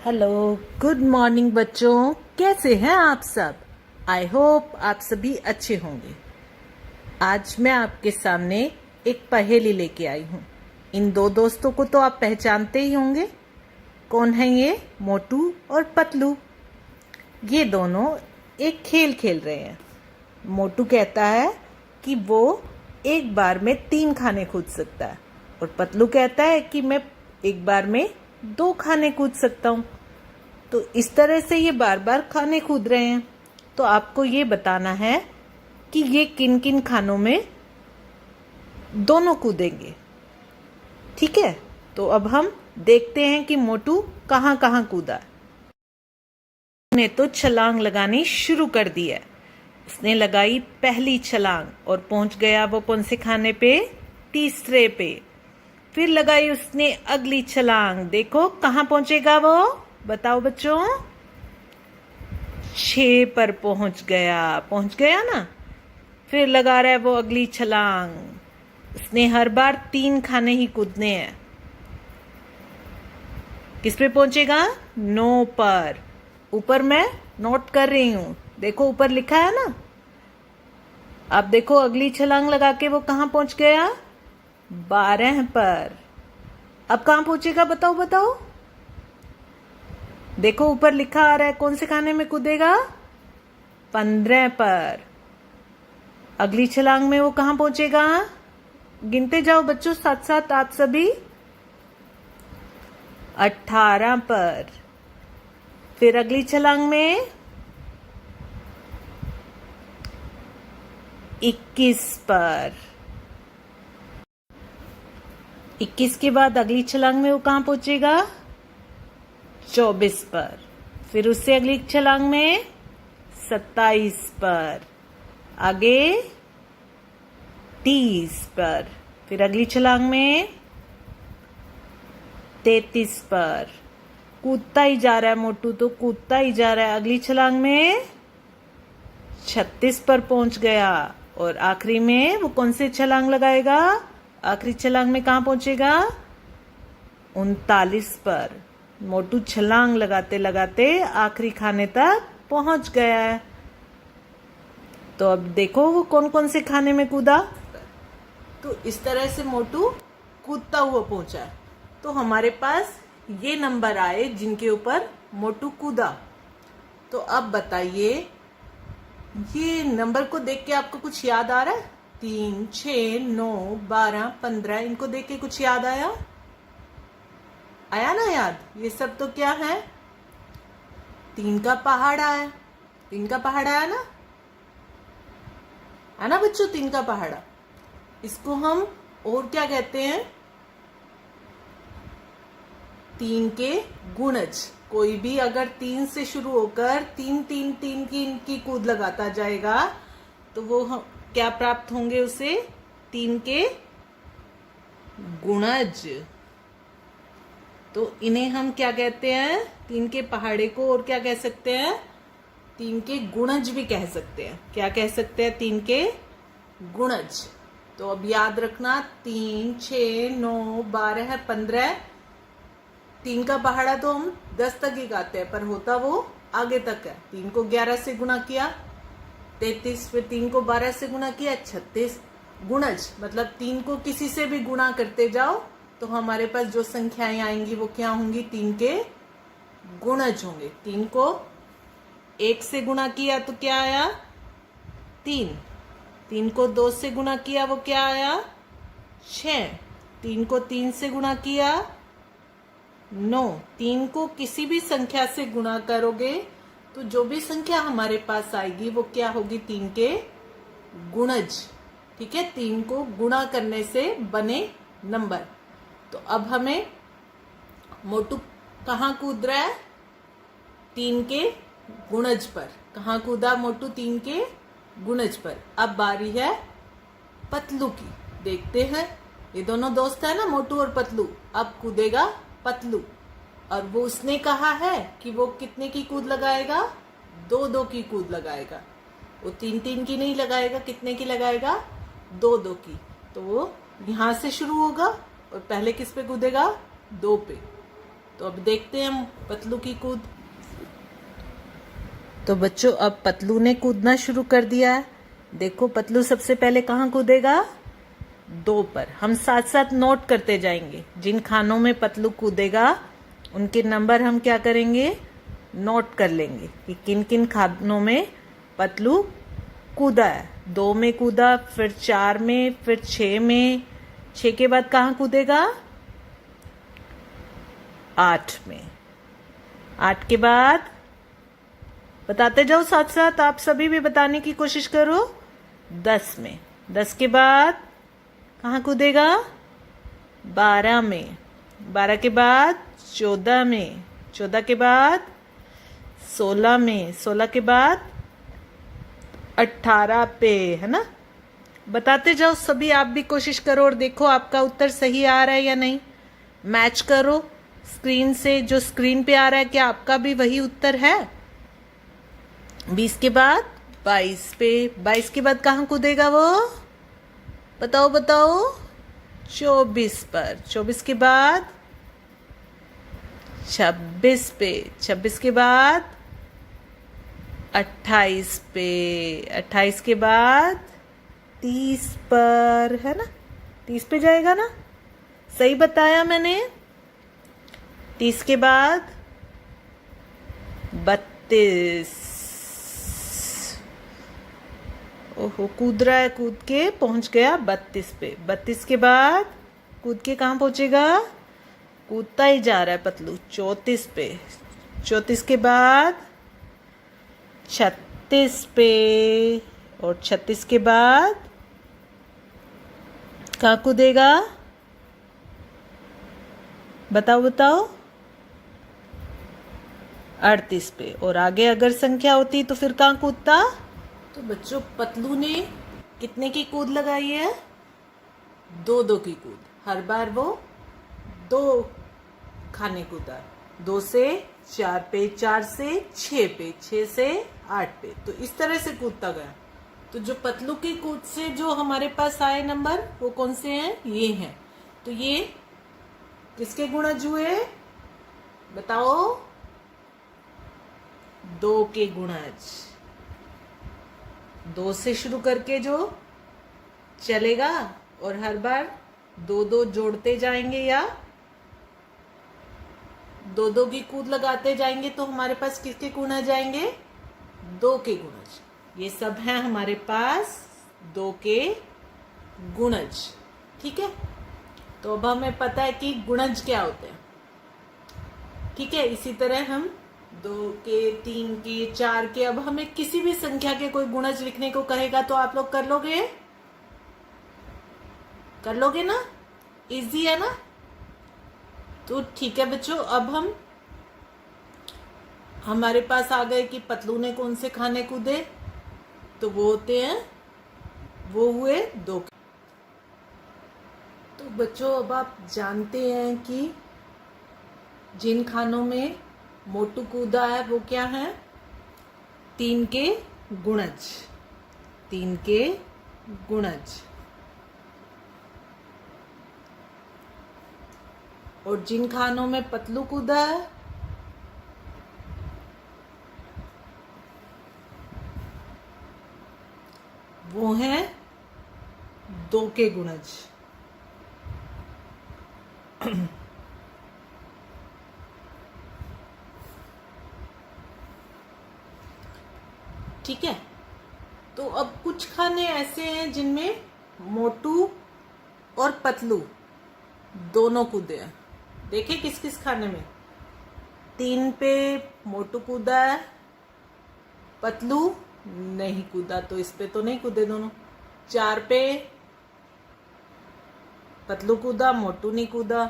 Hello, good morning बच्चों। कैसे हैं आप सब? आई होप आप सभी अच्छे होंगे। आज मैं आपके सामने एक पहेली लेके आई हूँ। इन दो दोस्तों को तो आप पहचानते ही होंगे। कौन है ये? मोटू और पतलू। ये दोनों एक खेल खेल रहे हैं। मोटू कहता है कि वो एक बार में 3 खाने कूद सकता है और पतलू कहता है कि मैं एक बार में 2 खाने कूद सकता हूँ। तो इस तरह से ये बार बार खाने कूद रहे हैं। तो आपको ये बताना है कि ये किन किन खानों में दोनों कूदेंगे। ठीक है, तो अब हम देखते हैं कि मोटू कहाँ कहाँ कूदा। उसने तो छलांग लगानी शुरू कर दी है। उसने लगाई पहली छलांग और पहुंच गया वो कौन से खाने पे? तीसरे पे। फिर लगाई उसने अगली छलांग। देखो कहाँ पहुंचेगा वो, बताओ बच्चों। 6 पर पहुंच गया ना। फिर लगा रहा है वो अगली छलांग। उसने हर बार 3 खाने ही कूदने हैं। किस पे पहुंचेगा? 9 पर। ऊपर मैं नोट कर रही हूं, देखो ऊपर लिखा है ना। अब देखो अगली छलांग लगा के वो कहां पहुंच गया? 12 पर। अब कहां पहुंचेगा बताओ बताओ। देखो ऊपर लिखा आ रहा है, कौन से खाने में कूदेगा? 15 पर। अगली छलांग में वो कहां पहुंचेगा? गिनते जाओ बच्चों साथ साथ आप सभी। 18 पर। फिर अगली छलांग में 21 पर। 21 के बाद अगली छलांग में वो कहां पहुंचेगा? 24 पर। फिर उससे अगली छलांग में 27 पर। आगे 30 पर। फिर अगली छलांग में 33 पर। कूदता ही जा रहा है मोटू, तो कूदता ही जा रहा है। अगली छलांग में 36 पर पहुंच गया और आखिरी में वो कौन से छलांग लगाएगा? आखिरी छलांग में कहां पहुंचेगा? 39 पर। मोटू छलांग लगाते लगाते आखिरी खाने तक पहुंच गया है। तो अब देखो वो कौन कौन से खाने में कूदा। तो इस तरह से मोटू कूदता हुआ पहुंचा। तो हमारे पास ये नंबर आए जिनके ऊपर मोटू कूदा। तो अब बताइए, ये नंबर को देख के आपको कुछ याद आ रहा है? 3, 6, 9, 12, 15, इनको देख के कुछ याद आया? आया ना याद? ये सब तो क्या है? 3 का पहाड़ा है। 3 का पहाड़ा है ना? है ना बच्चों? 3 का पहाड़ा। इसको हम और क्या कहते हैं? 3 के गुणज। कोई भी अगर 3 से शुरू होकर 3 3 3 की इनकी कूद लगाता जाएगा तो वो हम क्या प्राप्त होंगे उसे? 3 के गुणज। तो इन्हें हम क्या कहते हैं? 3 के पहाड़े को और क्या कह सकते हैं? 3 के गुणज भी कह सकते हैं। क्या कह सकते हैं? 3 के गुणज। तो अब याद रखना, 3, 6, 9, 12, 15। 3 का पहाड़ा तो हम 10 तक ही गाते हैं, पर होता वो आगे तक है। 3 को 11 से गुणा किया 33, फिर 3 को 12 से गुणा किया 36। गुणज मतलब 3 को किसी से भी गुणा करते जाओ तो हमारे पास जो संख्याएं आएंगी वो क्या होंगी? 3 के गुणज होंगे। 3 को 1 से गुणा किया तो क्या आया? 3। 3 को 2 से गुणा किया वो क्या आया? 6। 3 को 3 से गुणा किया 9। 3 को किसी भी संख्या से गुणा करोगे तो जो भी संख्या हमारे पास आएगी वो क्या होगी? 3 के गुणज। ठीक है, 3 को गुणा करने से बने नंबर। तो अब हमें मोटू कहाँ कूद रहा है? 3 के गुणज पर। कहाँ कूदा मोटू? 3 के गुणज पर। अब बारी है पतलू की। देखते हैं, ये दोनों दोस्त है ना, मोटू और पतलू। अब कूदेगा पतलू और वो उसने कहा है कि वो कितने की कूद लगाएगा? 2-2 की कूद लगाएगा। वो 3-3 की नहीं लगाएगा। कितने की लगाएगा? 2-2 की। तो वो यहां से शुरू होगा और पहले किस पे कूदेगा? 2 पे। तो अब देखते हैं हम पतलू की कूद। तो बच्चों अब पतलू ने कूदना शुरू कर दिया है। देखो पतलू सबसे पहले कहाँ कूदेगा? 2 पर। हम साथ साथ नोट करते जाएंगे। जिन खानों में पतलू कूदेगा उनके नंबर हम क्या करेंगे? नोट कर लेंगे कि किन किन खानों में पतलू कूदा है। 2 में कूदा, फिर 4 में, फिर 6 में। 6 के बाद कहाँ कूदेगा? 8 में। 8 के बाद बताते जाओ साथ साथ, आप सभी भी बताने की कोशिश करो। 10 में। 10 के बाद कहाँ कूदेगा? 12 में। 12 के बाद 14 में। 14 के बाद 16 में। 16 के बाद 18 पे, है ना? बताते जाओ सभी, आप भी कोशिश करो और देखो आपका उत्तर सही आ रहा है या नहीं। मैच करो स्क्रीन से, जो स्क्रीन पे आ रहा है क्या आपका भी वही उत्तर है? 20 के बाद 22 पे। 22 के बाद कहाँ कूदेगा वो? बताओ बताओ। 24 पर। 24 के बाद 26 पे। 26 के बाद 28 पे। 28 के बाद 30 पर, है ना? 30 पे जाएगा ना? सही बताया मैंने। 30 के बाद 32। ओहो, कूद रहा है, कूद के पहुंच गया 32 पे। 32 के बाद कूद के कहाँ पहुंचेगा? कूदता ही जा रहा है पतलू 34 पे। 34 के बाद 36 पे। और 36 के बाद कहाँ कूदेगा? बताओ बताओ। 38 पे। और आगे अगर संख्या होती तो फिर कहाँ कूदता? तो बच्चों पतलू ने कितने की कूद लगाई है? 2-2 की कूद। हर बार वो 2 खाने कूदा। 2 से 4 पे, 4 से 6 पे, 6 से 8 पे। तो इस तरह से कूदता गया। तो जो पतलू की कूद से जो हमारे पास आए नंबर वो कौन से हैं? ये हैं। तो ये किसके गुणज हुए? बताओ। 2 के गुणज। 2 से शुरू करके जो चलेगा और हर बार 2-2 जोड़ते जाएंगे या 2-2 की कूद लगाते जाएंगे तो हमारे पास किसके गुणज आएंगे? 2 के गुणज। ये सब हैं हमारे पास 2 के गुणज। ठीक है, तो अब हमें पता है कि गुणज क्या होते हैं। ठीक है, इसी तरह हम 2 के, 3 के, 4 के, अब हमें किसी भी संख्या के कोई गुणज लिखने को कहेगा तो आप लोग कर लोगे? कर लोगे ना? इजी है ना? तो ठीक है बच्चों, अब हमारे पास आ गए कि पतलू ने कौन से खाने कूदे। तो वो होते हैं, वो हुए 2 के। तो बच्चों अब आप जानते हैं कि जिन खानों में मोटू कूदा है वो क्या है? 3 के गुणज। 3 के गुणज। और जिन खानों में पतलू कूदा है वो हैं 2 के गुणज। ठीक है, तो अब कुछ खाने ऐसे हैं जिनमें मोटू और पतलू दोनों कूदे हैं। देखे किस किस खाने में? 3 पे मोटू कूदा है, पतलू नहीं कूदा, तो इस पे तो नहीं कूदे दोनों। 4 पे पतलू कूदा, मोटू नहीं कूदा।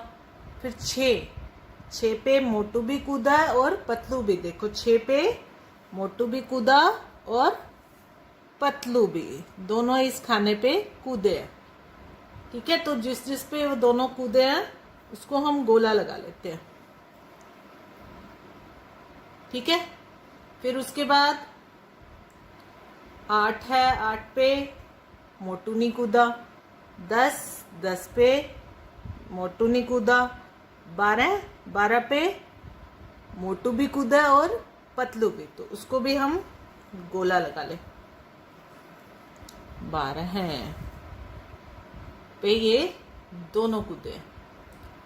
फिर 6 पे मोटू भी कूदा है और पतलू भी। देखो 6 पे मोटू भी कूदा और पतलू भी, दोनों इस खाने पे कूदे हैं। ठीक है, तो जिस जिस पे वो दोनों कूदे हैं उसको हम गोला लगा लेते हैं। ठीक है, फिर उसके बाद 8 है, 8 पे मोटू नहीं कूदा। 10 पे मोटू नहीं कूदा। 12, 12 पे मोटू भी कूदा और पतलू भी, तो उसको भी हम गोला लगा ले। 12 पे ये दोनों कूदे,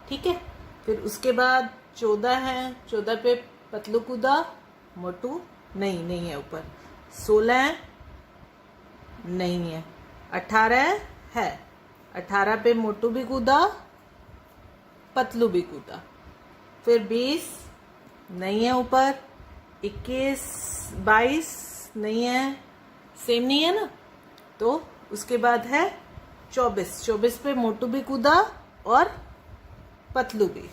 ठीक है। फिर उसके बाद 14 है, 14 पे पतलू कूदा, मोटू नहीं है ऊपर। 16 नहीं है। 18 है, 18 पे मोटू भी कूदा, पतलू भी कूदा। फिर 20 नहीं है ऊपर। 21, 22 नहीं है, सेम नहीं है ना। तो उसके बाद है 24, 24 पे मोटू भी कूदा और पतलू भी।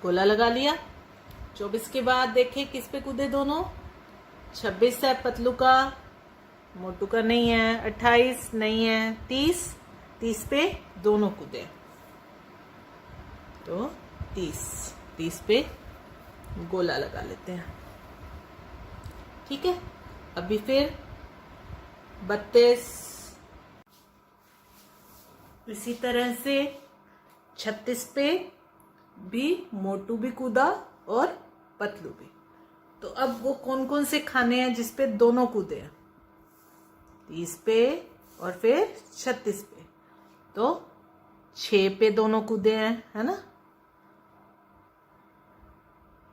गोला लगा लिया। 24 के बाद देखे किस पे कूदे दोनों। 26 है पतलू का, मोटू का नहीं है। 28 नहीं है। 30 पे दोनों कूदे, तो 30 पे गोला लगा लेते हैं, ठीक है। अभी फिर 32, इसी तरह से 36 पे भी मोटू भी कूदा और पतलू भी। तो अब वो कौन कौन से खाने हैं जिसपे दोनों कूदे हैं। 30 पे और फिर 36 पे, तो 6 पे दोनों कूदे हैं, है ना।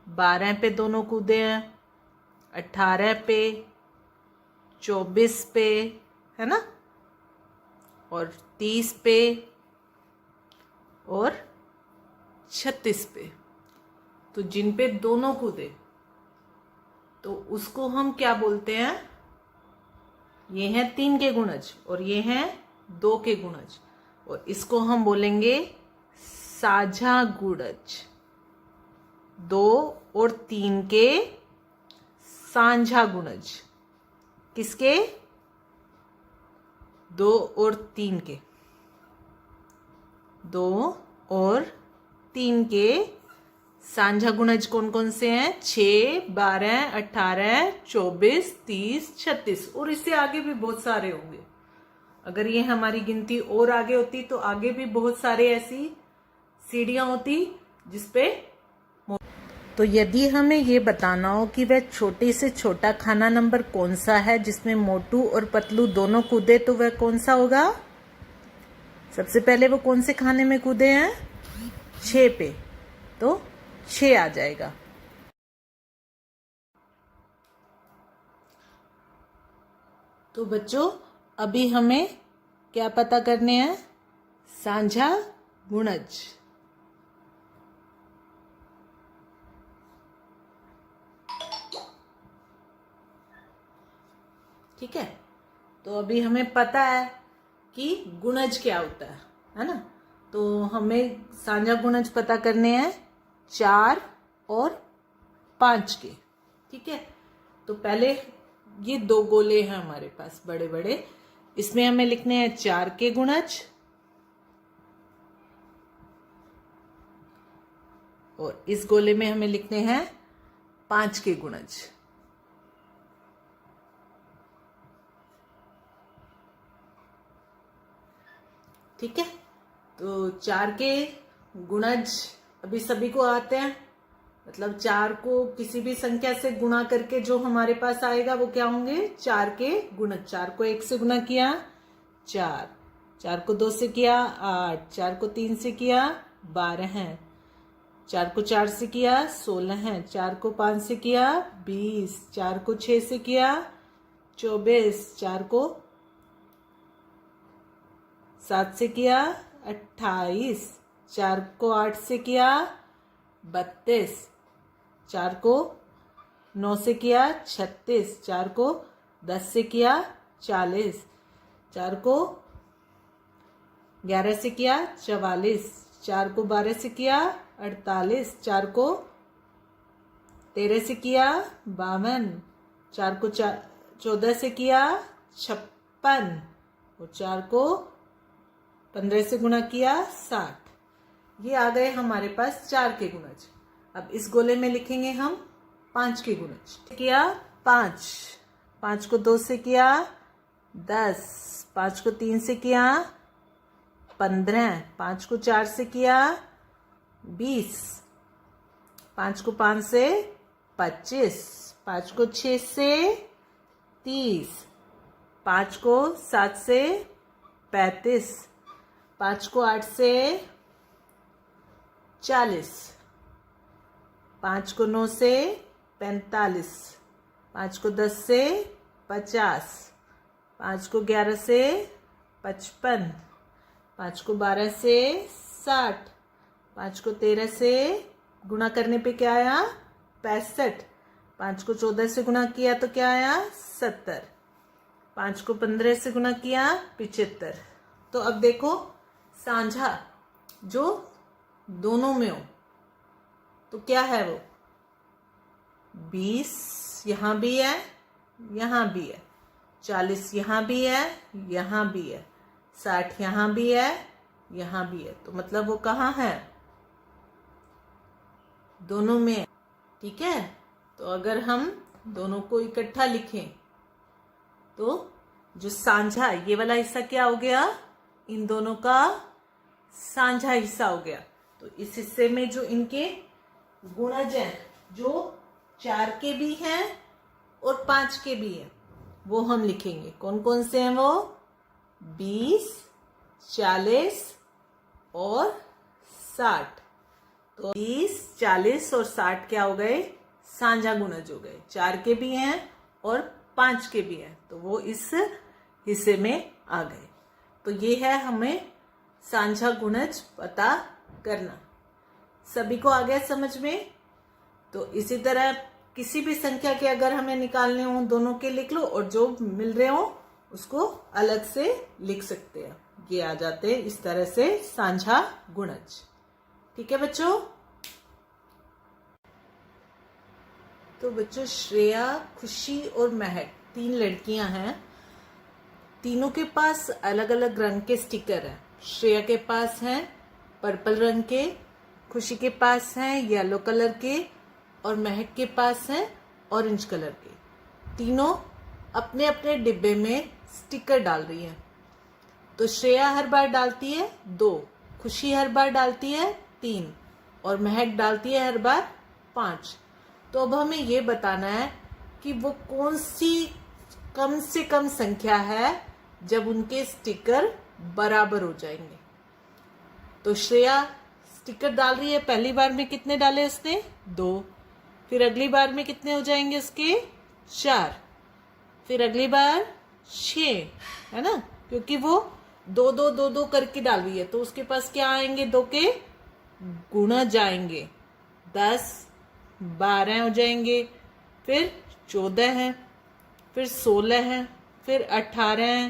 12 पे दोनों कूदे हैं। 18 पे, 24 पे, है ना, और 30 पे और 36 पे। तो जिन पे दोनों कूदे तो उसको हम क्या बोलते हैं। ये है 3 के गुणज और ये है 2 के गुणज, और इसको हम बोलेंगे साझा गुणज। 2 और 3 के साझा गुणज। किसके। 2 और 3 के। 2 और 3 के साझा गुणज कौन कौन से हैं। 6, 12, 18, 24, 30, 36, और इससे आगे भी बहुत सारे होंगे। अगर ये हमारी गिनती और आगे होती तो आगे भी बहुत सारे ऐसी सीढ़ियां होती जिसपे। तो यदि हमें ये बताना हो कि वह छोटे से छोटा खाना नंबर कौन सा है जिसमें मोटू और पतलू दोनों कूदे, तो वह कौन सा होगा। सबसे पहले वो कौन से खाने में कूदे हैं। 6 पे, तो 6 आ जाएगा। तो बच्चों अभी हमें क्या पता करने हैं। साझा गुणज। ठीक है। तो अभी हमें पता है कि गुणज क्या होता है ना। तो हमें साझा गुणज पता करने हैं 4 और 5 के, ठीक है। तो पहले ये 2 गोले हैं हमारे पास बड़े बड़े, इसमें हमें लिखने हैं 4 के गुणज और इस गोले में हमें लिखने हैं 5 के गुणज। ठीक है। तो 4 के गुणज अभी सभी को आते हैं, मतलब 4 को किसी भी संख्या से गुणा करके जो हमारे पास आएगा वो क्या होंगे। 4 के गुणज। 4 को 1 से गुणा किया 4, 4 को 2 से किया 8, 4 को 3 से किया 12 है, 4 को 4 से किया 16 है, 4 को 5 से किया 20, 4 को 6 से किया 24, 4 को 7 से किया 28, 4 को 8 से किया 32, 4 को 9 से किया 36, 4 को 10 से किया 40, 4 को 11 से किया 44, 4 को 12 से किया 48, 4 को 13 से किया 52, 4 को 14 से किया 56 और 4 को 15 से गुणा किया 60। ये आ गए हमारे पास 4 के गुणज। अब इस गोले में लिखेंगे हम 5 के गुणज। किया 5, 5 को 2 से किया 10, 5 को 3 से किया 15, 5 को 4 से किया 20, 5 को 5 से 25, 5 को 6 से 30, 5 को 7 से 35, 5 को 8 से 40, 5 को 9 से 45, 5 को 10 से 50, 5 को 11 से 55, 5 को 12 से 60, 5 को 13 से गुणा करने पे क्या आया 65, 5 को 14 से गुणा किया तो क्या आया 70, 5 को 15 से गुणा किया 75। तो अब देखो साझा जो दोनों में हो तो क्या है वो 20 यहां भी है यहां भी है, 40 यहां भी है यहां भी है, 60 यहां भी है यहां भी है। तो मतलब वो कहाँ है दोनों में, ठीक है। तो अगर हम दोनों को इकट्ठा लिखें तो जो साझा ये वाला हिस्सा क्या हो गया इन दोनों का साझा हिस्सा हो गया। तो इस हिस्से में जो इनके गुणज हैं जो 4 के भी हैं और 5 के भी हैं वो हम लिखेंगे। कौन कौन से हैं वो 20, 40 और 60। तो 20, 40 और 60 क्या हो गए साझा गुणज हो गए, 4 के भी हैं और 5 के भी हैं तो वो इस हिस्से में आ गए। तो ये है हमें साझा गुणज पता करना। सभी को आ गया समझ में। तो इसी तरह किसी भी संख्या के अगर हमें निकालने हो दोनों के लिख लो और जो मिल रहे हो उसको अलग से लिख सकते हैं। ये आ जाते हैं इस तरह से साझा गुणज। ठीक है बच्चों। तो बच्चों श्रेया, खुशी और महक 3 लड़कियां हैं। तीनों के पास अलग अलग रंग के स्टिकर हैं। श्रेया के पास हैं पर्पल रंग के, खुशी के पास हैं येलो कलर के और महक के पास हैं ऑरेंज कलर के। तीनों अपने अपने डिब्बे में स्टिकर डाल रही हैं। तो श्रेया हर बार डालती है 2, खुशी हर बार डालती है 3 और महक डालती है हर बार 5। तो अब हमें ये बताना है कि वो कौन सी कम से कम संख्या है जब उनके स्टिकर बराबर हो जाएंगे। तो श्रेया स्टिकर डाल रही है, पहली बार में कितने डाले उसने 2, फिर अगली बार में कितने हो जाएंगे उसके 4, फिर अगली बार 6, है ना, क्योंकि वो 2 2 2 2 करके डाल रही है। तो उसके पास क्या आएंगे 2 के गुणज आएंगे, 10 12 हो जाएंगे, फिर 14 है, फिर 16 है, फिर 18 है,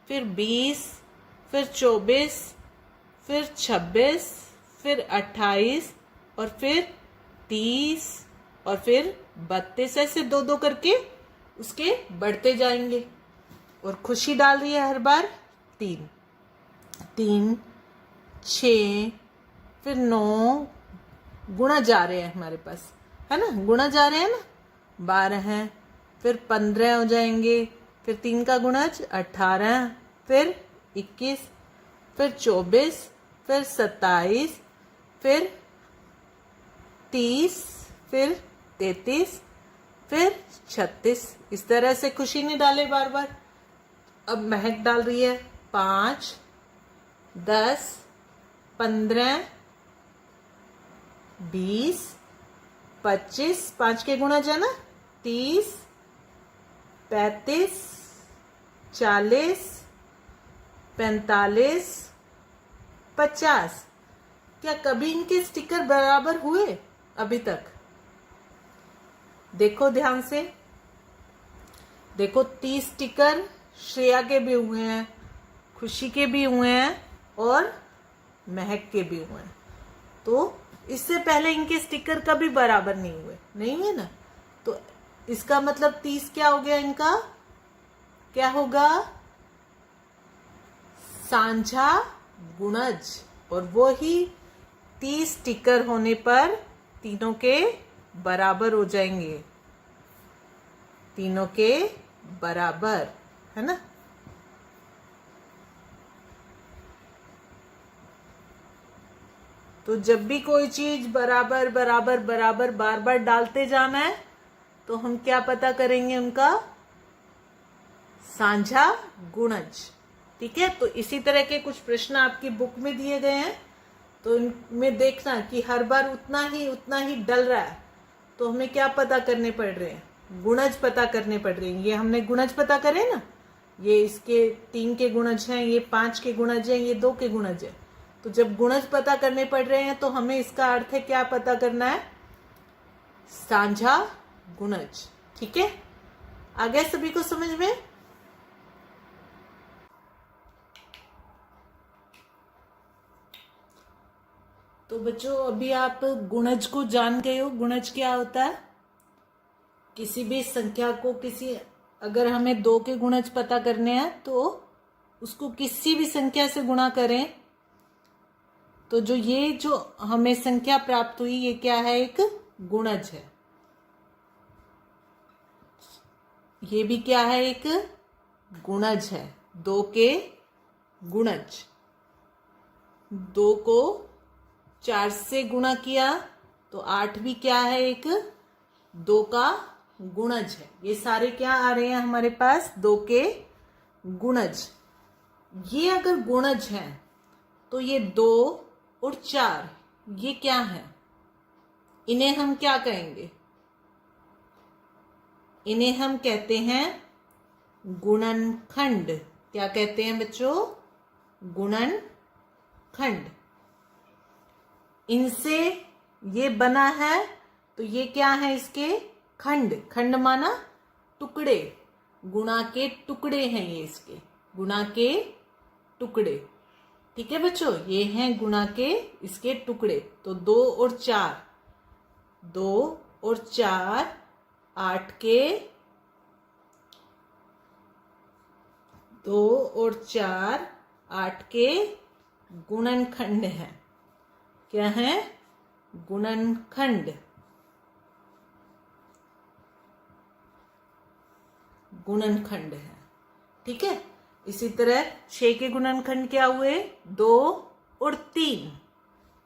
फिर 20, फिर 24, फिर 26, फिर 28 और फिर 30 और फिर 32। ऐसे 2 2 करके उसके बढ़ते जाएंगे। और खुशी डाल रही है हर बार 3 3 6 फिर 9 गुणा जा रहे हैं हमारे पास, है ना, गुणा जा रहे हैं ना, 12 हैं, फिर 15 हो जाएंगे, फिर 3 का गुणज 18, फिर 21, फिर 24, फिर 27, फिर 30, फिर 33, फिर 36। इस तरह से खुशी ने डाले बार बार। अब महक डाल रही है 5 10 15 20 25, 5 के गुणा है ना, 30 35 40 45 50। क्या कभी इनके स्टिकर बराबर हुए अभी तक? देखो ध्यान से, देखो 30 स्टिकर श्रेया के भी हुए हैं, खुशी के भी हुए हैं और महक के भी हुए हैं। तो इससे पहले इनके स्टिकर कभी बराबर नहीं हुए, नहीं है ना। तो इसका मतलब 30 क्या हो गया, इनका क्या होगा साझा गुणज। और वो ही 30 स्टिकर होने पर तीनों के बराबर हो जाएंगे, तीनों के बराबर, है ना। तो जब भी कोई चीज बराबर बराबर बराबर बार बार डालते जाना है तो हम क्या पता करेंगे, उनका साझा गुणज। ठीक है, तो इसी तरह के कुछ प्रश्न आपकी बुक में दिए गए हैं, तो इनमें देखना कि हर बार उतना ही डल रहा है, तो हमें क्या पता करने पड़ रहे हैं, गुणज पता करने पड़ रहे हैं। ये हमने गुणज पता करे ना, ये इसके 3 के गुणज हैं, ये 5 के गुणज हैं, ये 2 के गुणज है। तो जब गुणज पता करने पड़ रहे हैं तो हमें इसका अर्थ है क्या पता करना है, साझा गुणज। ठीक है, आ गया सभी को समझ में? तो बच्चों अभी आप गुणज को जान गए हो। गुणज क्या होता है, किसी भी संख्या को अगर हमें 2 के गुणज पता करने हैं तो उसको किसी भी संख्या से गुणा करें तो जो हमें संख्या प्राप्त हुई ये क्या है, एक गुणज है। ये भी क्या है, एक गुणज है। 2 के गुणज, 2 को 4 से गुणा किया तो 8 भी क्या है, एक 2 का गुणज है। ये सारे क्या आ रहे हैं हमारे पास, 2 के गुणज। ये अगर गुणज हैं तो ये 2 और 4 ये क्या है, इन्हें हम क्या कहेंगे, इन्हें हम कहते हैं गुणनखंड। क्या कहते हैं बच्चों, गुणनखंड। इनसे ये बना है तो ये क्या है, इसके खंड। खंड माना टुकड़े, गुणा के टुकड़े हैं ये, इसके गुणा के टुकड़े। ठीक है बच्चों, ये हैं गुणा के इसके टुकड़े। तो 2 और 4, 2 और 4 8 के, 2 और 4 8 के गुणनखंड है। क्या है, गुणनखंड। गुणनखंड है। ठीक है, इसी तरह 6 के गुणनखंड क्या हुए, 2 और 3।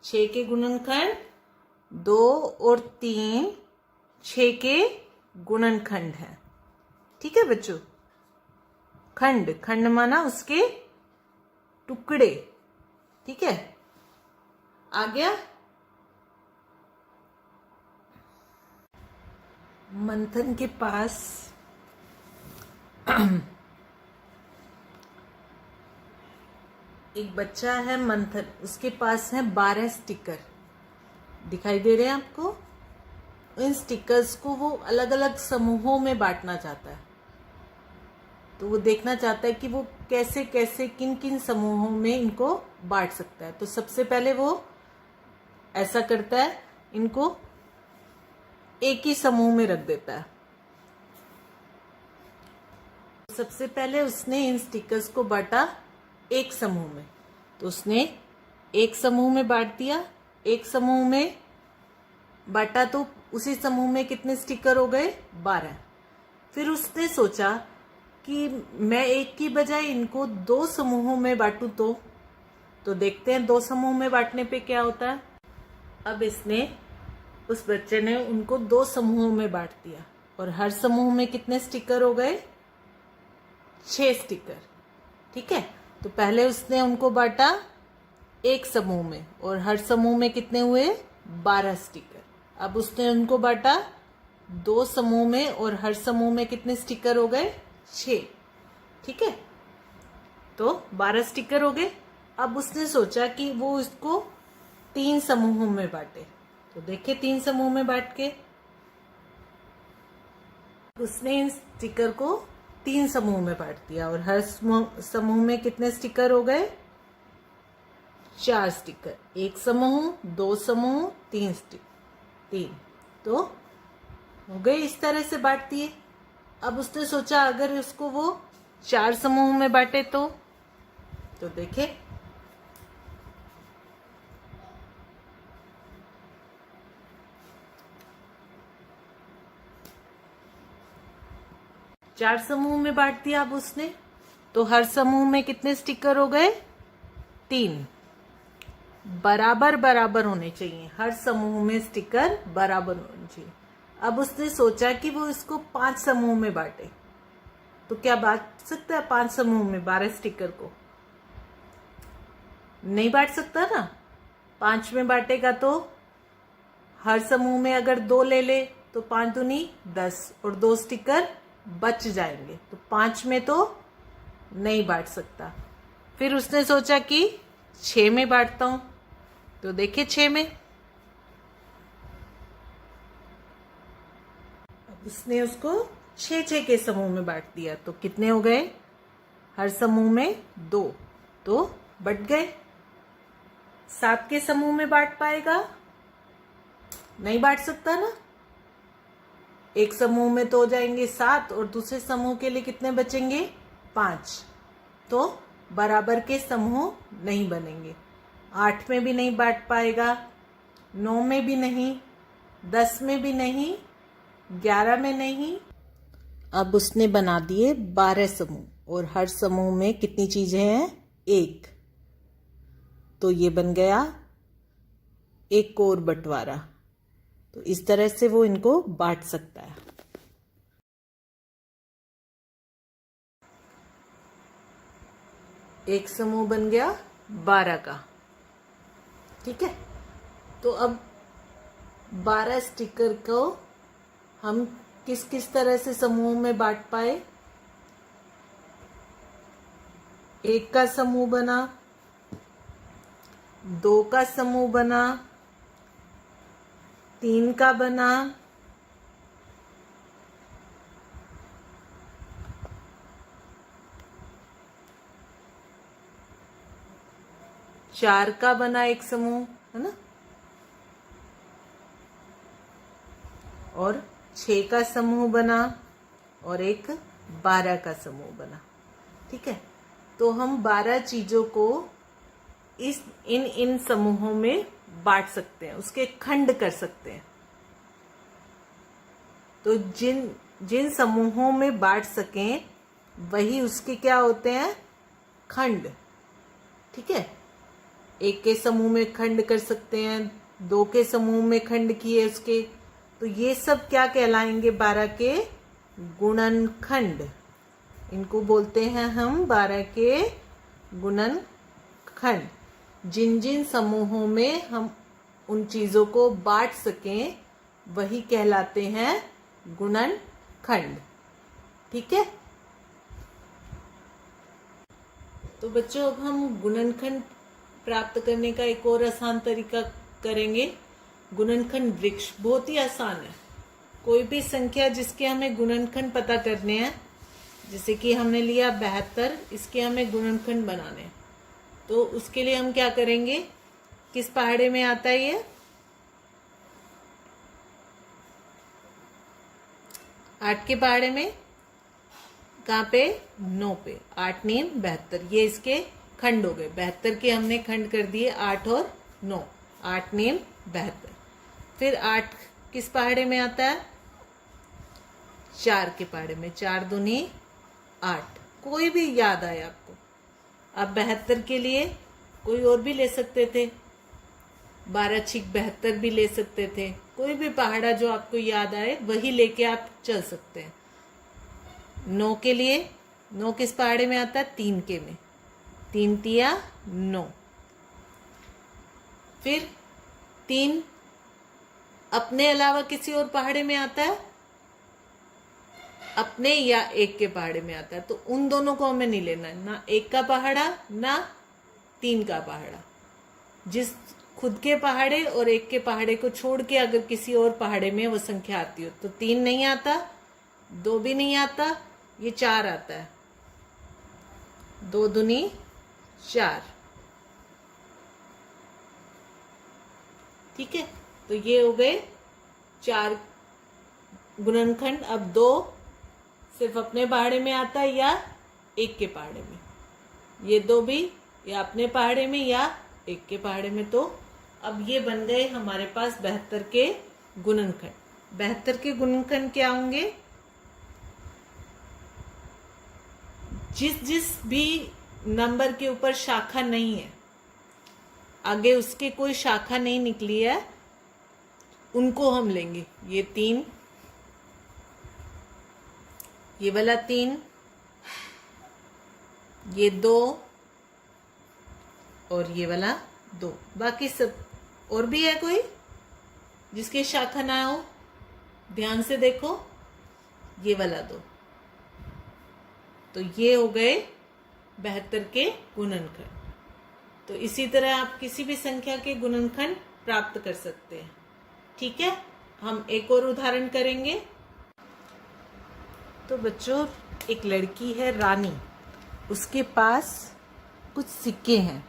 6 के गुणनखंड 2 और 3 6 के गुणनखंड है। ठीक है बच्चों, खंड, खंड माना उसके टुकड़े। ठीक है, आ गया। मंथन के पास एक बच्चा है मंथन, उसके पास है 12 स्टिकर दिखाई दे रहे हैं आपको। इन स्टिकर्स को वो अलग अलग समूहों में बांटना चाहता है। तो वो देखना चाहता है कि वो कैसे कैसे किन किन समूहों में इनको बांट सकता है। तो सबसे पहले वो ऐसा करता है, इनको एक ही समूह में रख देता है। सबसे पहले उसने इन स्टिकर्स को बांटा एक समूह में। तो उसने एक समूह में बांट दिया, एक समूह में बांटा तो उसी समूह में कितने स्टिकर हो गए, 12। फिर उसने सोचा कि मैं एक की बजाय इनको 2 समूहों में बांटूं तो देखते हैं 2 समूह में बांटने पे क्या होता है। अब उस बच्चे ने उनको 2 समूहों में बांट दिया और हर समूह में कितने स्टिकर हो गए, 6 स्टिकर। ठीक है, तो पहले उसने उनको बांटा एक समूह में और हर समूह में कितने हुए, 12 स्टिकर। अब उसने उनको बांटा 2 समूह में और हर समूह में कितने स्टिकर हो गए, 6। ठीक है, तो 12 स्टिकर हो गए। अब उसने सोचा कि वो इसको 3 समूहों में बांटे। तो देखिए 3 समूह में बांट के उसने इन स्टिकर को 3 समूह में बांट दिया और हर समूह में कितने स्टिकर हो गए, 4 स्टिकर। 1 समूह, 2 समूह, 3 स्टिकर, 3 तो हो गए। इस तरह से बांट दिए। अब उसने सोचा अगर उसको वो 4 समूह में बांटे तो देखे 4 समूह में बांट दिया अब उसने, तो हर समूह में कितने स्टिकर हो गए, 3। बराबर बराबर होने चाहिए, हर समूह में स्टिकर बराबर होने चाहिए। अब उसने सोचा कि वो इसको 5 समूह में बांटे, तो क्या बांट सकता है 5 समूह में 12 स्टिकर को? नहीं बांट सकता ना। 5 में बांटेगा तो हर समूह में अगर 2 ले ले तो 5 दूनी 10 और 2 स्टिकर बच जाएंगे, तो 5 में तो नहीं बांट सकता। फिर उसने सोचा कि 6 में बांटता हूं, तो देखिए 6 में उसने उसको 6 के समूह में बांट दिया, तो कितने हो गए? हर समूह में 2, तो बट गए। 7 के समूह में बांट पाएगा? नहीं बांट सकता ना। एक समूह में तो हो जाएंगे 7 और दूसरे समूह के लिए कितने बचेंगे? 5, तो बराबर के समूह नहीं बनेंगे। 8 में भी नहीं बांट पाएगा, 9 में भी नहीं, 10 में भी नहीं, 11 में नहीं। अब उसने बना दिए 12 समूह और हर समूह में कितनी चीजें हैं? 1, तो ये बन गया एक और बंटवारा। तो इस तरह से वो इनको बांट सकता है। एक समूह बन गया 12 का, ठीक है। तो अब 12 स्टिकर को हम किस किस तरह से समूह में बांट पाए? 1 का समूह बना, 2 का समूह बना, 3 का बना, 4 का बना एक समूह, है ना, और 6 का समूह बना और एक 12 का समूह बना, ठीक है। तो हम 12 चीजों को इन समूहों में बांट सकते हैं, उसके खंड कर सकते हैं। तो जिन समूहों में बांट सकें वही उसके क्या होते हैं? खंड, ठीक है। 1 के समूह में खंड कर सकते हैं, 2 के समूह में खंड किए उसके, तो ये सब क्या कहलाएंगे? 12 के गुणनखंड। इनको बोलते हैं हम 12 के गुणनखंड। जिन जिन समूहों में हम उन चीजों को बांट सकें वही कहलाते हैं गुणनखंड, ठीक है। तो बच्चों अब हम गुणनखंड प्राप्त करने का एक और आसान तरीका करेंगे। गुणनखंड वृक्ष बहुत ही आसान है। कोई भी संख्या जिसके हमें गुणनखंड पता करने हैं, जैसे कि हमने लिया 72, इसके हमें गुणनखंड बनाने हैं, तो उसके लिए हम क्या करेंगे? किस पहाड़े में आता है ये? 8 के पहाड़े में। कहाँ पे? 9 पे। 8 9 72, ये इसके खंड हो गए। 72 के हमने खंड कर दिए 8 और 9, 8 9 72। फिर 8 किस पहाड़े में आता है? 4 के पहाड़े में। 4 दूनी 8। कोई भी याद आए आपको। आप 72 के लिए कोई और भी ले सकते थे, 12 छिक 72 भी ले सकते थे। कोई भी पहाड़ा जो आपको याद आए वही लेके आप चल सकते हैं। 9 के लिए, 9 किस पहाड़े में आता है? 3 के में। 3 तिया 9। फिर 3 अपने अलावा किसी और पहाड़े में आता है? अपने या 1 के पहाड़े में आता है। तो उन दोनों को हमें नहीं लेना है, ना 1 का पहाड़ा ना 3 का पहाड़ा। जिस खुद के पहाड़े और 1 के पहाड़े को छोड़ के अगर किसी और पहाड़े में वो संख्या आती हो, तो 3 नहीं आता, 2 भी नहीं आता, ये 4 आता है। 2 दूनी 4, ठीक है। तो ये हो गए 4 गुणनखंड। अब 2 सिर्फ अपने पहाड़े में आता है या 1 के पहाड़े में, ये 2 भी या अपने पहाड़े में या 1 के पहाड़े में। तो अब ये बन गए हमारे पास 72 के गुणनखंड। 72 के गुणनखंड क्या होंगे? जिस जिस भी नंबर के ऊपर शाखा नहीं है, आगे उसके कोई शाखा नहीं निकली है, उनको हम लेंगे। ये 3, ये वाला 3, ये 2 और ये वाला 2। बाकी सब और भी है कोई जिसकी शाखा ना हो? ध्यान से देखो, ये वाला 2। तो ये हो गए 72 के गुणनखंड। तो इसी तरह आप किसी भी संख्या के गुणनखंड प्राप्त कर सकते हैं। ठीक है, हम एक और उदाहरण करेंगे। तो बच्चों, एक लड़की है रानी, उसके पास कुछ सिक्के हैं।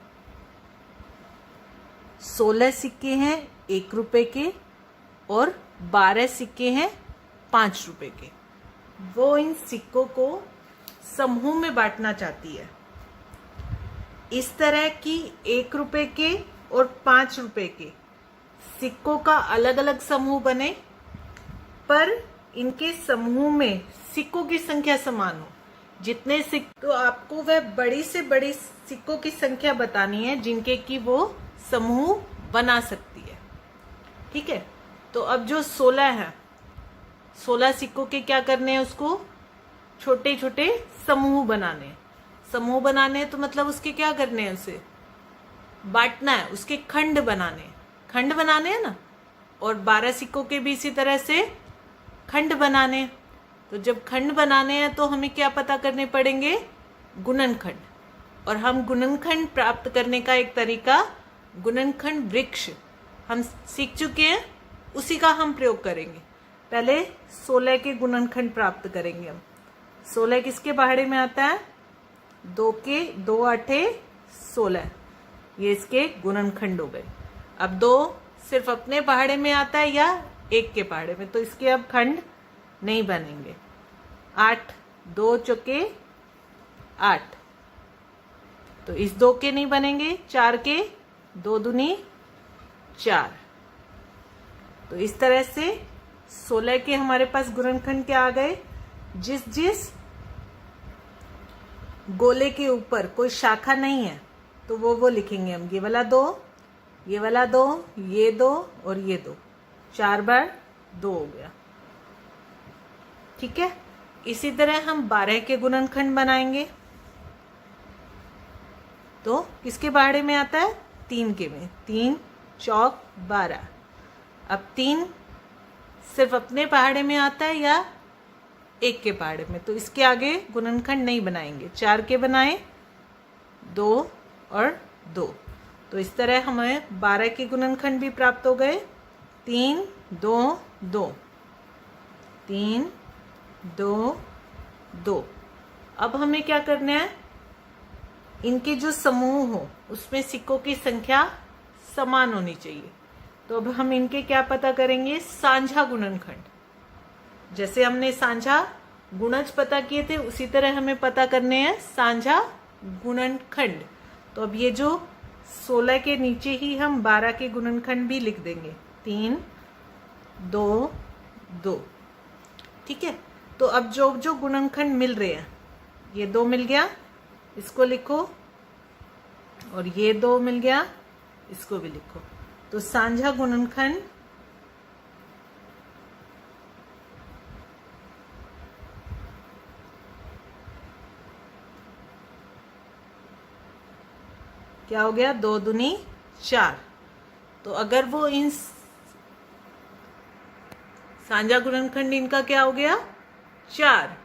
16 सिक्के हैं 1 रुपए के और 12 सिक्के हैं 5 रुपए के। वो इन सिक्कों को समूह में बांटना चाहती है। इस तरह की 1 रुपए के और 5 रुपए के सिक्कों का अलग अलग समूह बने, पर इनके समूह में सिक्कों की संख्या समान हो। जितने सिक्के, तो आपको वह बड़ी से बड़ी सिक्कों की संख्या बतानी है जिनके की वो समूह बना सकती है। ठीक है, तो अब जो 16 है, 16 सिक्कों के क्या करने हैं? उसको छोटे छोटे समूह बनाने हैं। समूह बनाने तो मतलब उसके क्या करने हैं? उसे बांटना है, उसके खंड बनाने हैं। खंड बनाने हैं ना। और 12 सिक्कों के भी इसी तरह से खंड बनाने हैं। तो जब खंड बनाने हैं तो हमें क्या पता करने पड़ेंगे? गुणनखंड। और हम गुणनखंड प्राप्त करने का एक तरीका, गुणनखंड वृक्ष, हम सीख चुके हैं, उसी का हम प्रयोग करेंगे। पहले 16 के गुणनखंड प्राप्त करेंगे हम। 16 किसके पहाड़े में आता है? 2 के 2 8 16, ये इसके गुणनखंड हो गए। अब 2 सिर्फ अपने पहाड़े में आता है या 1 के पहाड़े में, तो इसके अब खंड नहीं बनेंगे। 8 2 चौके 8, तो इस 2 के नहीं बनेंगे। 4 के 2 दूनी 4। तो इस तरह से 16 के हमारे पास गुणनखंड क्या आ गए? जिस जिस गोले के ऊपर कोई शाखा नहीं है तो वो लिखेंगे हम। ये वाला 2, ये वाला 2, ये 2 और ये 2। 4 बार 2 हो गया। ठीक है, इसी तरह हम 12 के गुणनखंड बनाएंगे। तो किसके पहाड़े में आता है? 3 के में। 3 चौक 12। अब 3 सिर्फ अपने पहाड़े में आता है या 1 के पहाड़े में, तो इसके आगे गुणनखंड नहीं बनाएंगे। 4 के बनाए, 2 और 2। तो इस तरह हमें 12 के गुणनखंड भी प्राप्त हो गए। 3 2 2, 3 2 2। अब हमें क्या करना है? इनके जो समूह हो उसमें सिक्कों की संख्या समान होनी चाहिए। तो अब हम इनके क्या पता करेंगे? साझा गुणनखंड। जैसे हमने साझा गुणज पता किए थे, उसी तरह हमें पता करने हैं साझा गुणनखंड। तो अब ये जो 16 के नीचे ही हम 12 के गुणनखंड भी लिख देंगे। 3 2 2। ठीक है, तो अब जो जो गुणनखंड मिल रहे हैं, ये 2 मिल गया, इसको लिखो, और ये 2 मिल गया, इसको भी लिखो। तो साझा गुणनखंड क्या हो गया? 2 दूनी 4। तो अगर वो इन साझा गुणनखंड इनका क्या हो गया? 4।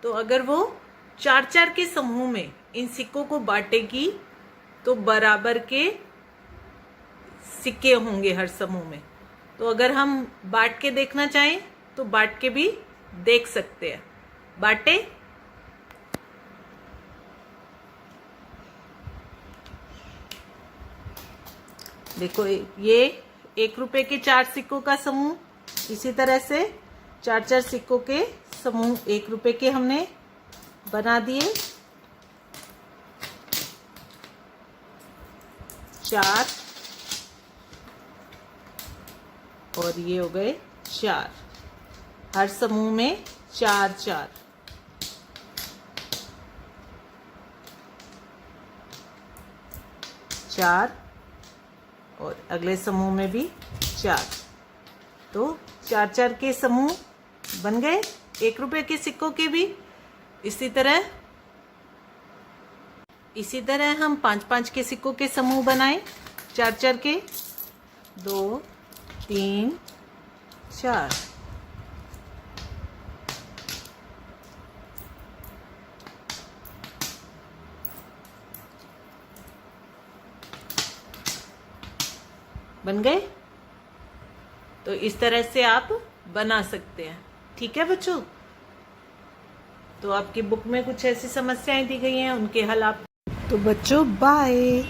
तो अगर वो 4 4 के समूह में इन सिक्कों को बांटेगी तो बराबर के सिक्के होंगे हर समूह में। तो अगर हम बांट के देखना चाहें तो बांट के भी देख सकते हैं। बांटे, देखो ये 1 रुपए के 4 सिक्कों का समूह, इसी तरह से 4 4 सिक्कों के समूह 1 रुपए के हमने बना दिए। 4 और ये हो गए 4, हर समूह में 4 4। चार और अगले समूह में भी 4। तो 4-4 के समूह बन गए 1 रुपए के सिक्कों के भी। इसी तरह हम 5-5 के सिक्कों के समूह बनाए 4-4 के। 2 3 4। बन गए। तो इस तरह से आप बना सकते हैं। ठीक है बच्चों, तो आपकी बुक में कुछ ऐसी समस्याएं दी गई हैं, उनके हल आप। तो बच्चों बाय।